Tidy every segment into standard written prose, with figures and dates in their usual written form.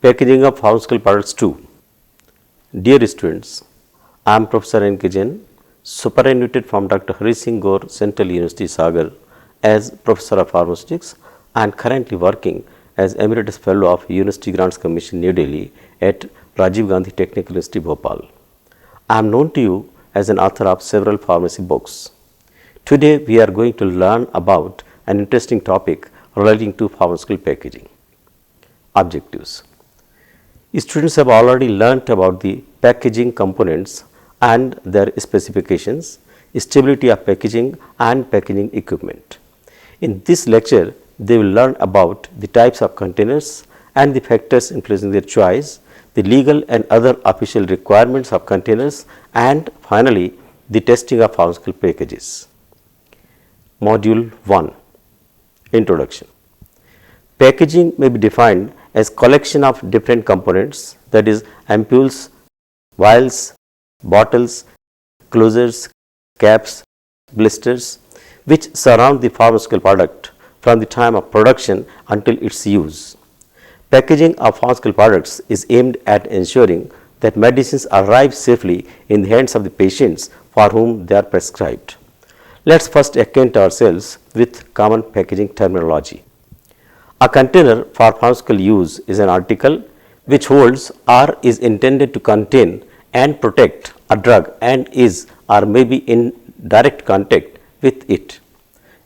Packaging of pharmaceutical products 2. Dear students, I am Professor N. K. Jain, superannuated from Dr. Hari Singh Gaur Central University Sagar as Professor of Pharmaceutics and currently working as Emeritus Fellow of University Grants Commission New Delhi at Rajiv Gandhi Technical University Bhopal. I am known to you as an author of several pharmacy books. Today we are going to learn about an interesting topic relating to pharmaceutical packaging. Objectives. Students have already learnt about the packaging components and their specifications, stability of packaging and packaging equipment. In this lecture, they will learn about the types of containers and the factors influencing their choice, the legal and other official requirements of containers, and finally, the testing of pharmaceutical packages. Module 1. Introduction. Packaging may be defined as collection of different components, that is ampoules, vials, bottles, closures, caps, blisters, which surround the pharmaceutical product from the time of production until its use. Packaging of pharmaceutical products is aimed at ensuring that medicines arrive safely in the hands of the patients for whom they are prescribed. Let us first acquaint ourselves with common packaging terminology. A container for pharmaceutical use is an article which holds or is intended to contain and protect a drug and is or may be in direct contact with it.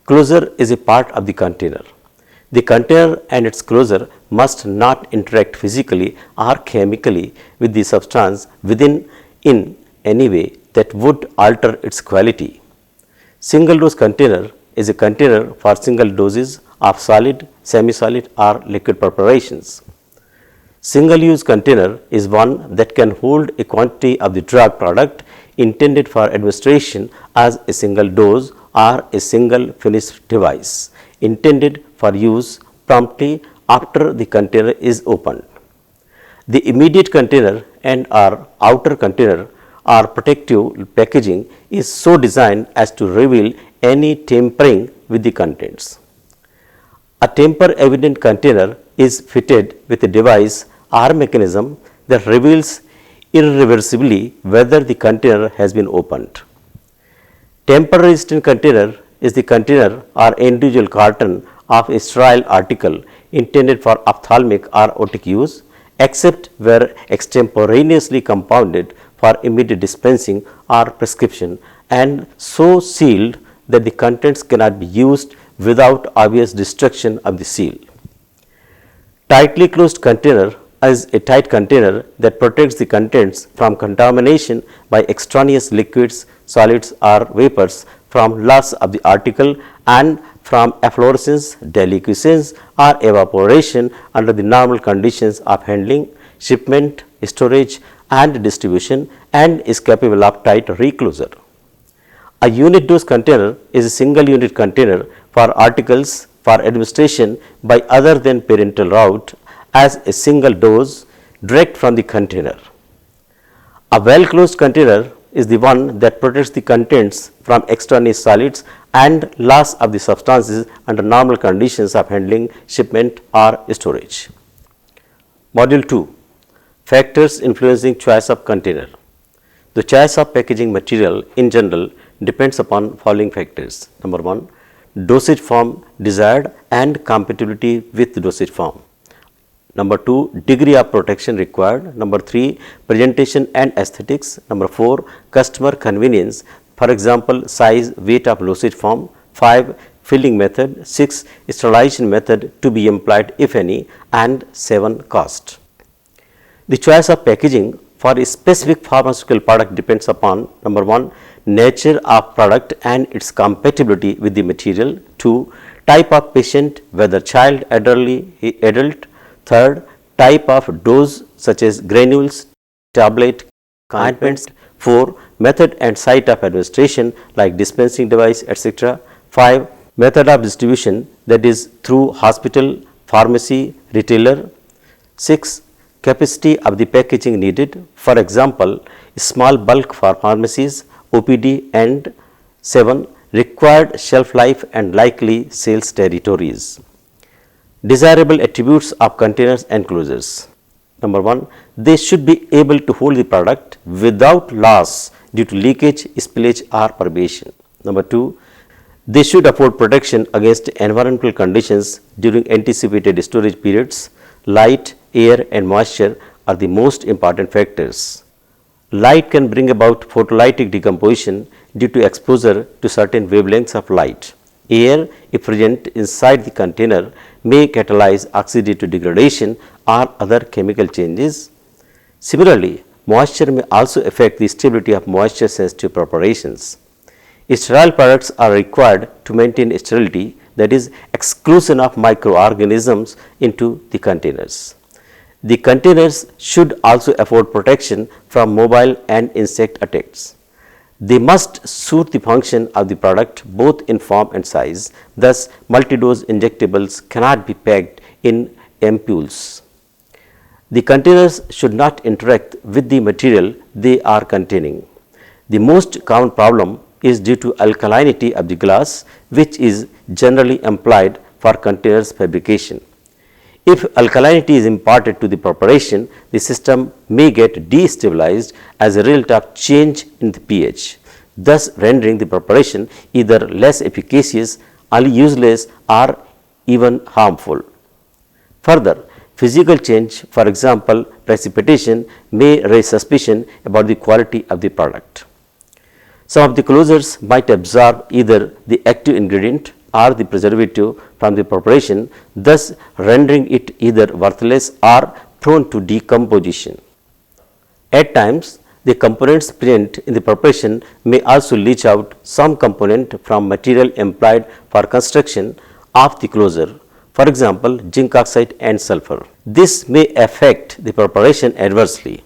Closure is a part of the container. The container and its closure must not interact physically or chemically with the substance within in any way that would alter its quality. Single dose container is a container for single doses of solid, semi-solid or liquid preparations. Single use container is one that can hold a quantity of the drug product intended for administration as a single dose or a single finished device intended for use promptly after the container is opened. The immediate container and or outer container or protective packaging is so designed as to reveal any tampering with the contents. A tamper evident container is fitted with a device or mechanism that reveals irreversibly whether the container has been opened. Tamper resistant container is the container or individual carton of a sterile article intended for ophthalmic or otic use, except where extemporaneously compounded for immediate dispensing or prescription, and so sealed that the contents cannot be used without obvious destruction of the seal. Tightly closed container is a tight container that protects the contents from contamination by extraneous liquids, solids or vapors, from loss of the article and from efflorescence, deliquescence or evaporation under the normal conditions of handling, shipment, storage and distribution, and is capable of tight reclosure. A unit dose container is a single unit container for articles for administration by other than parenteral route as a single dose direct from the container. A well closed container is the one that protects the contents from extraneous solids and loss of the substances under normal conditions of handling, shipment or storage. Module 2. Factors influencing choice of container. The choice of packaging material in general depends upon following factors. Number 1, dosage form desired and compatibility with the dosage form. Number 2, degree of protection required. Number 3, presentation and aesthetics. Number 4, customer convenience, for example, size, weight of dosage form. 5, filling method. 6, sterilization method to be employed if any, and 7, cost. The choice of packaging for a specific pharmaceutical product depends upon number 1, nature of product and its compatibility with the material. 2, type of patient, whether child, elderly, adult. 3rd, type of dose such as granules, tablet, ointments. 4, method and site of administration like dispensing device, etc. 5, method of distribution, that is through hospital, pharmacy, retailer. 6, capacity of the packaging needed, for example, small bulk for pharmacies, OPD, and 7, required shelf life and likely sales territories. Desirable attributes of containers and closures. Number one, they should be able to hold the product without loss due to leakage, spillage or permeation. Number two, they should afford protection against environmental conditions during anticipated storage periods. Light, air and moisture are the most important factors. Light can bring about photolytic decomposition due to exposure to certain wavelengths of light. Air, if present inside the container, may catalyze oxidative degradation or other chemical changes. Similarly, moisture may also affect the stability of moisture sensitive preparations. Sterile products are required to maintain sterility, that is, exclusion of microorganisms into the containers. The containers should also afford protection from mobile and insect attacks. They must suit the function of the product both in form and size. Thus, multi-dose injectables cannot be packed in ampoules. The containers should not interact with the material they are containing. The most common problem is due to alkalinity of the glass, which is generally employed for containers fabrication. If alkalinity is imparted to the preparation, the system may get destabilized as a result of change in the pH, thus rendering the preparation either less efficacious, useless or even harmful. Further, physical change, for example precipitation, may raise suspicion about the quality of the product. Some of the closures might absorb either the active ingredient or the preservative from the preparation, thus rendering it either worthless or prone to decomposition. At times, the components present in the preparation may also leach out some component from material employed for construction of the closure, for example, zinc oxide and sulfur. This may affect the preparation adversely.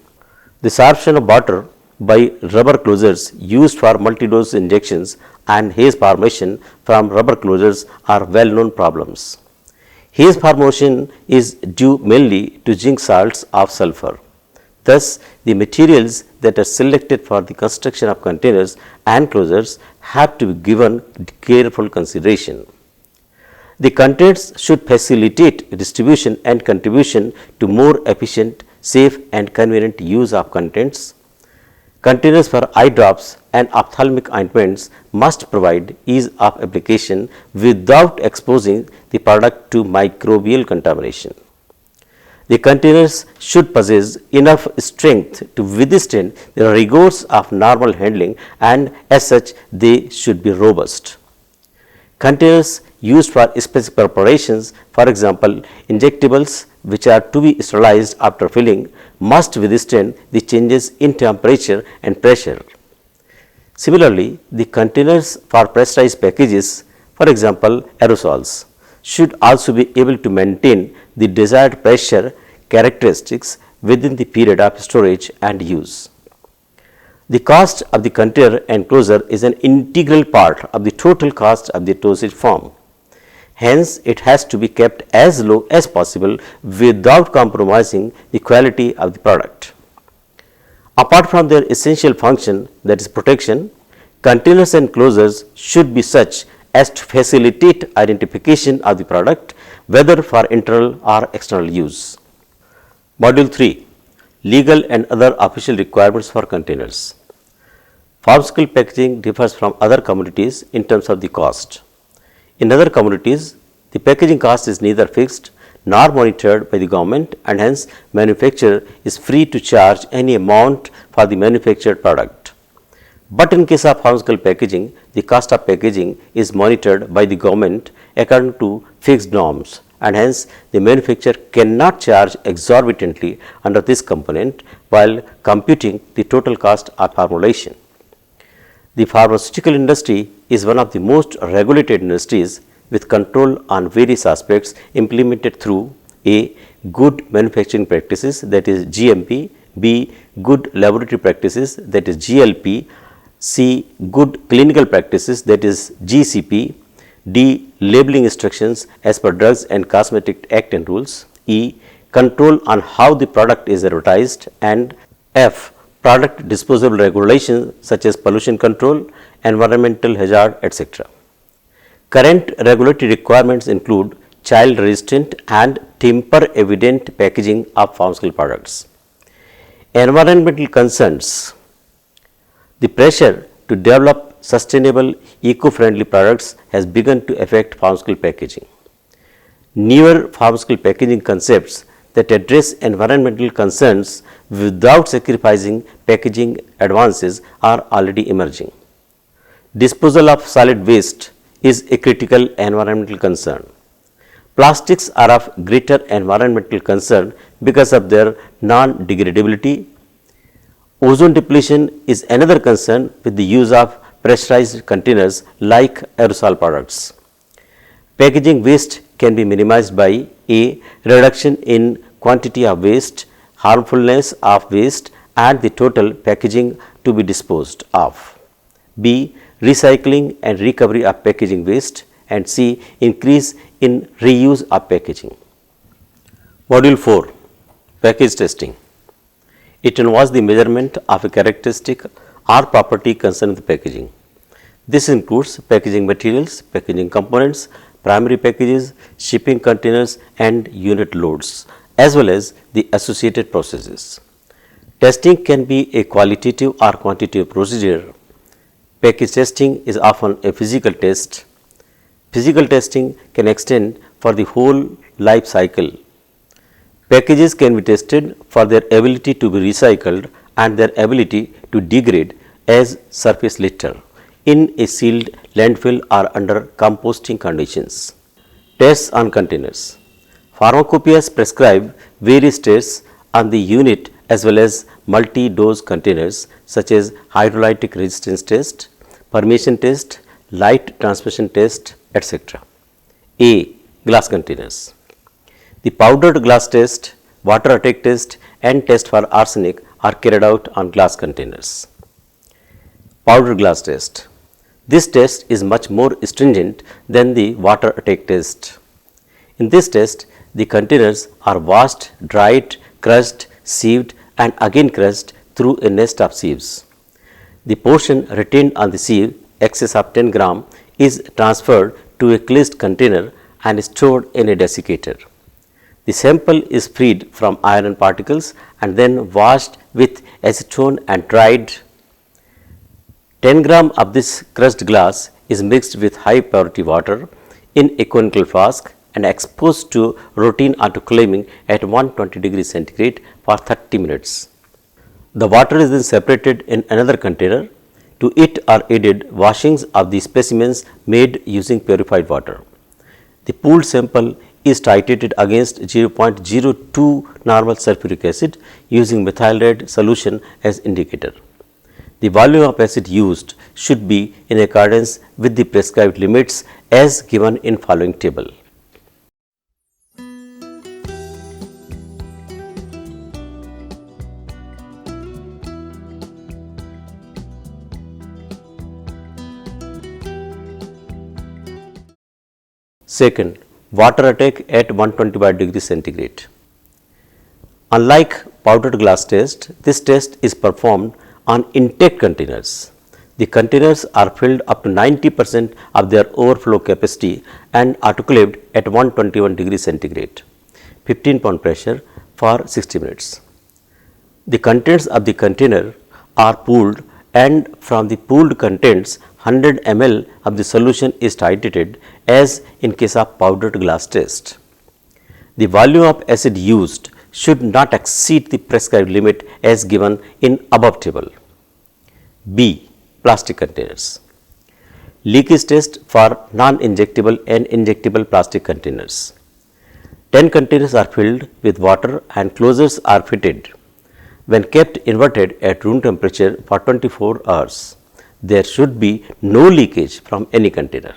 The sorption of water by rubber closures used for multi-dose injections and haze formation from rubber closures are well-known problems. Haze formation is due mainly to zinc salts of sulfur. Thus, the materials that are selected for the construction of containers and closures have to be given careful consideration. The contents should facilitate distribution and contribution to more efficient, safe and convenient use of contents. Containers for eye drops and ophthalmic ointments must provide ease of application without exposing the product to microbial contamination. The containers should possess enough strength to withstand the rigors of normal handling, and as such they should be robust. Containers used for specific preparations, for example injectables which are to be sterilized after filling, must withstand the changes in temperature and pressure. Similarly, the containers for pressurized packages, for example aerosols, should also be able to maintain the desired pressure characteristics within the period of storage and use. The cost of the container enclosure is an integral part of the total cost of the dosage form. Hence, it has to be kept as low as possible without compromising the quality of the product. Apart from their essential function, that is protection, containers and closures should be such as to facilitate identification of the product, whether for internal or external use. Module 3: Legal and other official requirements for containers. Pharmaceutical packaging differs from other commodities in terms of the cost. In other commodities, the packaging cost is neither fixed nor monitored by the government, and hence manufacturer is free to charge any amount for the manufactured product. But in case of pharmaceutical packaging, the cost of packaging is monitored by the government according to fixed norms, and hence the manufacturer cannot charge exorbitantly under this component while computing the total cost of formulation. The pharmaceutical industry is one of the most regulated industries with control on various aspects implemented through A. Good manufacturing practices, that is GMP, B. Good laboratory practices, that is GLP, C. Good clinical practices, that is GCP, D. Labeling instructions as per Drugs and Cosmetic Act and rules, E. Control on how the product is advertised, and F. Product disposal regulations such as pollution control, environmental hazard, etc. Current regulatory requirements include child resistant and temper evident packaging of pharmaceutical products. Environmental concerns. The pressure to develop sustainable eco-friendly products has begun to affect pharmaceutical packaging. Newer pharmaceutical packaging concepts that address environmental concerns without sacrificing packaging advances are already emerging. Disposal of solid waste is a critical environmental concern. Plastics are of greater environmental concern because of their non-degradability. Ozone depletion is another concern with the use of pressurized containers like aerosol products. Packaging waste can be minimized by a reduction in quantity of waste, harmfulness of waste and the total packaging to be disposed of. B. Recycling and recovery of packaging waste, and C. Increase in reuse of packaging. Module 4. Package testing. It involves the measurement of a characteristic or property concerning the packaging. This includes packaging materials, packaging components, primary packages, shipping containers and unit loads, as well as the associated processes. Testing can be a qualitative or quantitative procedure. Package testing is often a physical test. Physical testing can extend for the whole life cycle. Packages can be tested for their ability to be recycled and their ability to degrade as surface litter in a sealed landfill or under composting conditions. Tests on containers. Pharmacopoeias prescribe various tests on the unit as well as multi-dose containers such as hydrolytic resistance test, permeation test, light transmission test, etc. A. Glass containers. The powdered glass test, water attack test and test for arsenic are carried out on glass containers. Powdered glass test. This test is much more stringent than the water attack test. In this test, the containers are washed, dried, crushed, sieved and again crushed through a nest of sieves. The portion retained on the sieve, excess of 10 gram, is transferred to a cleansed container and stored in a desiccator. The sample is freed from iron particles and then washed with acetone and dried. 10 gram of this crushed glass is mixed with high purity water in a conical flask and exposed to routine autoclaving at 120 degrees centigrade for 30 minutes. The water is then separated in another container. To it are added washings of the specimens made using purified water. The pooled sample is titrated against 0.02 normal sulfuric acid using methyl red solution as indicator. The volume of acid used should be in accordance with the prescribed limits as given in following table. Second, water attack at 125 degrees centigrade. Unlike powdered glass test, this test is performed on intact containers. The containers are filled up to 90% of their overflow capacity and autoclaved at 121 degrees centigrade, 15 pound pressure for 60 minutes. The contents of the container are pooled and from the pooled contents 100 ml of the solution is titrated as in case of powdered glass test. The volume of acid used should not exceed the prescribed limit as given in above table. B. Plastic containers. Leakage test for non-injectable and injectable plastic containers. 10 containers are filled with water and closures are fitted. When kept inverted at room temperature for 24 hours, there should be no leakage from any container.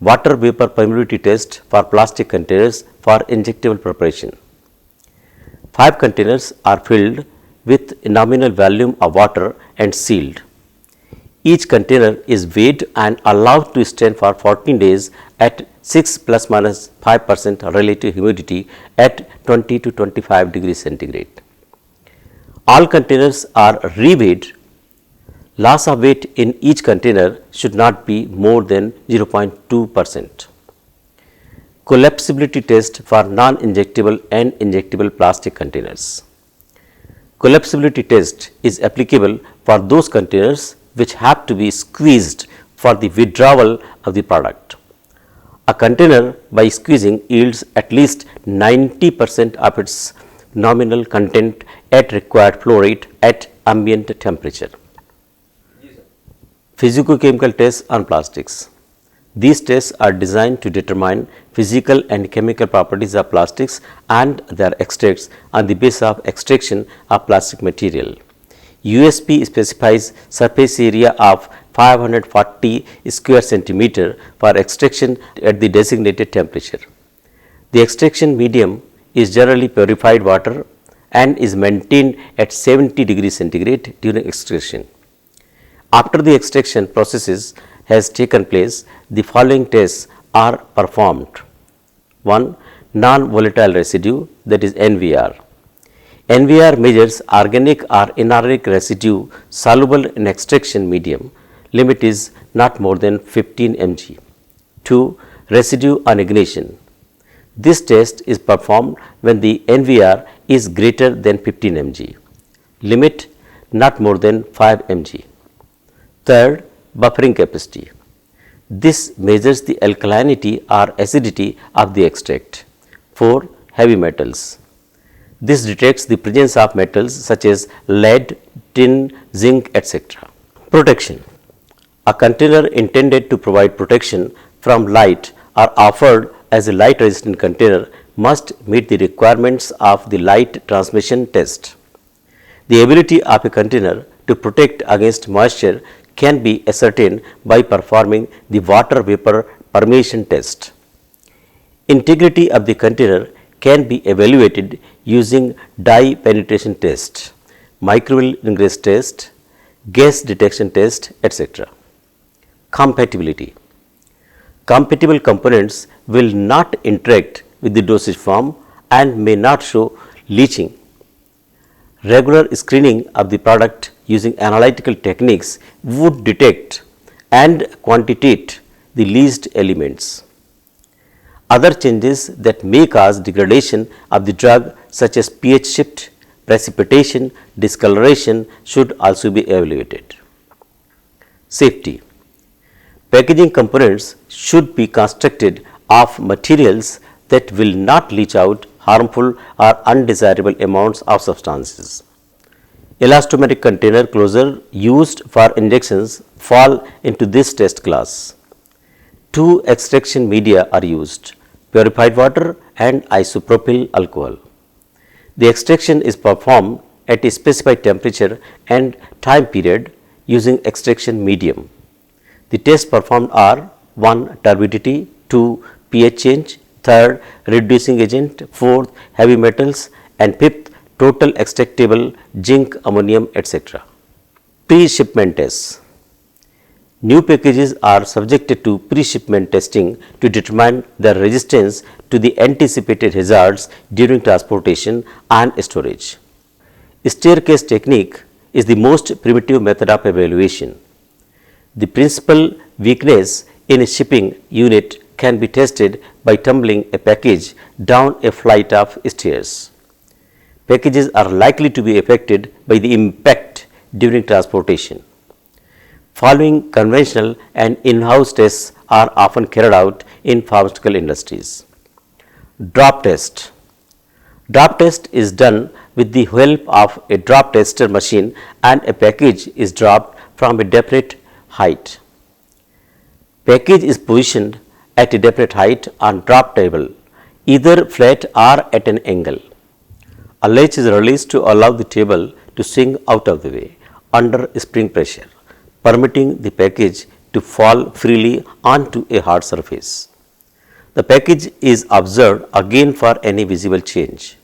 Water vapor permeability test for plastic containers for injectable preparation. 5 containers are filled with a nominal volume of water and sealed. Each container is weighed and allowed to stand for 14 days at 6 plus minus 5% relative humidity at 20 to 25 degrees centigrade. All containers are reweighed. Loss of weight in each container should not be more than 0.2%. Collapsibility test for non-injectable and injectable plastic containers. Collapsibility test is applicable for those containers which have to be squeezed for the withdrawal of the product. A container by squeezing yields at least 90% of its nominal content at required flow rate at ambient temperature. Physicochemical tests on plastics. These tests are designed to determine physical and chemical properties of plastics and their extracts on the basis of extraction of plastic material. USP specifies surface area of 540 square centimeter for extraction at the designated temperature. The extraction medium is generally purified water and is maintained at 70 degrees centigrade during extraction. After the extraction processes has taken place, the following tests are performed. 1. Non-volatile residue, that is NVR. NVR measures organic or inorganic residue soluble in extraction medium. Limit is not more than 15 mg. 2. Residue on ignition. This test is performed when the NVR is greater than 15 mg. Limit not more than 5 mg. Third, buffering capacity. This measures the alkalinity or acidity of the extract. 4. Heavy metals. This detects the presence of metals such as lead, tin, zinc, etc. Protection. A container intended to provide protection from light or offered as a light resistant container must meet the requirements of the light transmission test. The ability of a container to protect against moisture can be ascertained by performing the water vapor permeation test. Integrity of the container can be evaluated using dye penetration test, microbial ingress test, gas detection test, etc. Compatibility. Compatible components will not interact with the dosage form and may not show leaching. Regular screening of the product using analytical techniques would detect and quantitate the leached elements. Other changes that may cause degradation of the drug such as pH shift, precipitation, discoloration should also be evaluated. Safety. Packaging components should be constructed of materials that will not leach out harmful or undesirable amounts of substances. Elastomer container closure used for injections fall into this test class. Two extraction media are used, purified water and isopropyl alcohol. The extraction is performed at a specified temperature and time period using extraction medium. The tests performed are 1. Turbidity, 2. pH change, 3rd. Reducing agent, 4th. Heavy metals, and 5th. Total extractable zinc, ammonium, etc. Pre-shipment tests. New packages are subjected to pre-shipment testing to determine their resistance to the anticipated hazards during transportation and storage. Staircase technique is the most primitive method of evaluation. The principal weakness in a shipping unit can be tested by tumbling a package down a flight of stairs. Packages are likely to be affected by the impact during transportation. Following conventional and in-house tests are often carried out in pharmaceutical industries. Drop test. Drop test is done with the help of a drop tester machine and a package is dropped from a definite height. Package is positioned at a definite height on drop table, either flat or at an angle. A latch is released to allow the table to swing out of the way under spring pressure, permitting the package to fall freely onto a hard surface. The package is observed again for any visible change.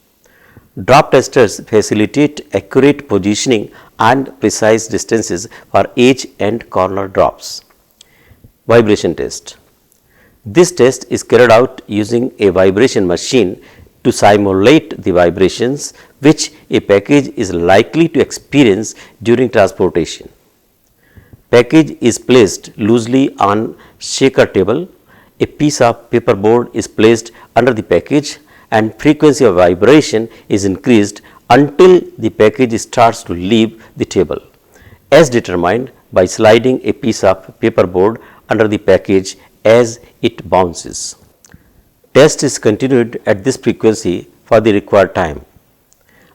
Drop testers facilitate accurate positioning and precise distances for edge and corner drops. Vibration test. This test is carried out using a vibration machine to simulate the vibrations which a package is likely to experience during transportation. Package is placed loosely on shaker table. a piece of paper board is placed under the package and frequency of vibration is increased until the package starts to leave the table, as determined by sliding a piece of paper board under the package as it bounces. Test is continued at this frequency for the required time.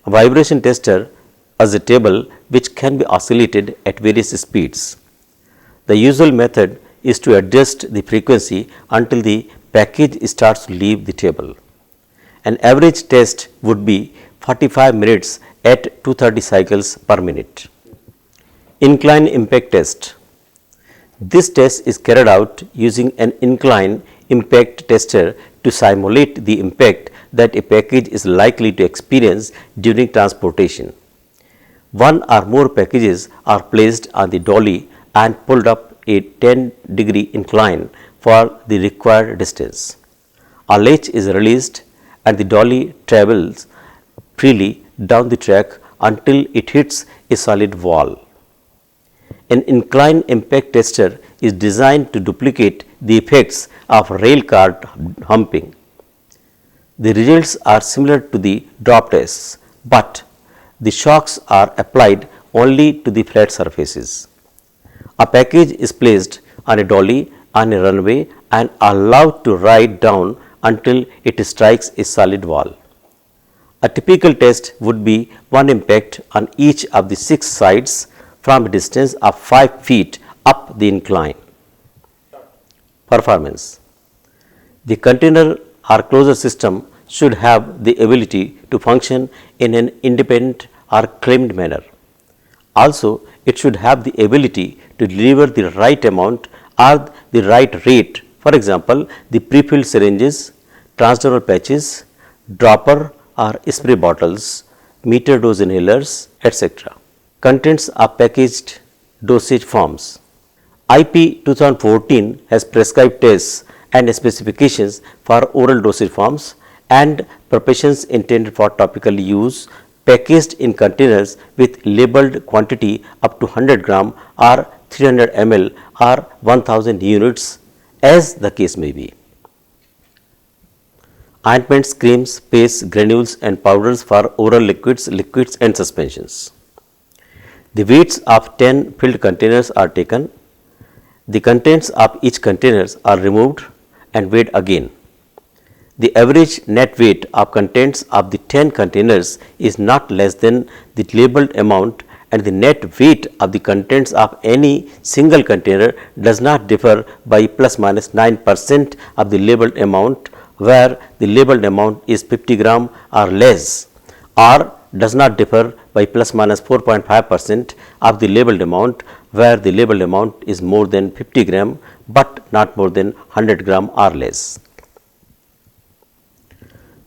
A vibration tester is a table which can be oscillated at various speeds. The usual method is to adjust the frequency until the package starts to leave the table. An average test would be 45 minutes at 230 cycles per minute. Incline impact test. This test is carried out using an incline impact tester to simulate the impact that a package is likely to experience during transportation. One or more packages are placed on the dolly and pulled up a 10-degree incline for the required distance. A latch is released and the dolly travels freely down the track until it hits a solid wall. An incline impact tester is designed to duplicate the effects of rail car humping. The results are similar to the drop tests, but the shocks are applied only to the flat surfaces. A package is placed on a dolly on a runway and allowed to ride down until it strikes a solid wall. A typical test would be one impact on each of the 6 sides from a distance of 5 feet up the incline. Performance. The container or closure system should have the ability to function in an independent or claimed manner. Also, it should have the ability to deliver the right amount or the right rate, for example, the pre-filled syringes, transdermal patches, dropper or spray bottles, meter dose inhalers, etc. Contents of packaged dosage forms. IP 2014 has prescribed tests and specifications for oral dosage forms and preparations intended for topical use packaged in containers with labeled quantity up to 100 gram or 300 ml or 1000 units as the case may be. Ointments, creams, pastes, granules and powders for oral liquids and suspensions. The weights of 10 filled containers are taken. The contents of each containers are removed and weighed again. The average net weight of contents of the 10 containers is not less than the labeled amount, and the net weight of the contents of any single container does not differ by plus minus 9% of the labeled amount, where the labeled amount is 50 gram or less, or does not differ by plus minus 4.5% of the labeled amount, where the labeled amount is more than 50 gram but not more than 100 gram or less.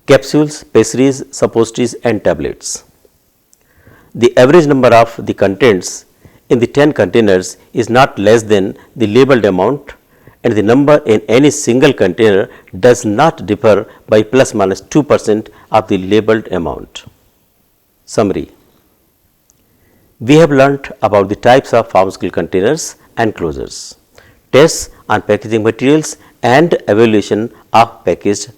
Capsules, pessaries, suppositories and tablets. The average number of the contents in the 10 containers is not less than the labeled amount, and the number in any single container does not differ by plus minus 2% of the labeled amount. Summary. We have learnt about the types of pharmaceutical containers and closures, tests on packaging materials and evaluation of packaged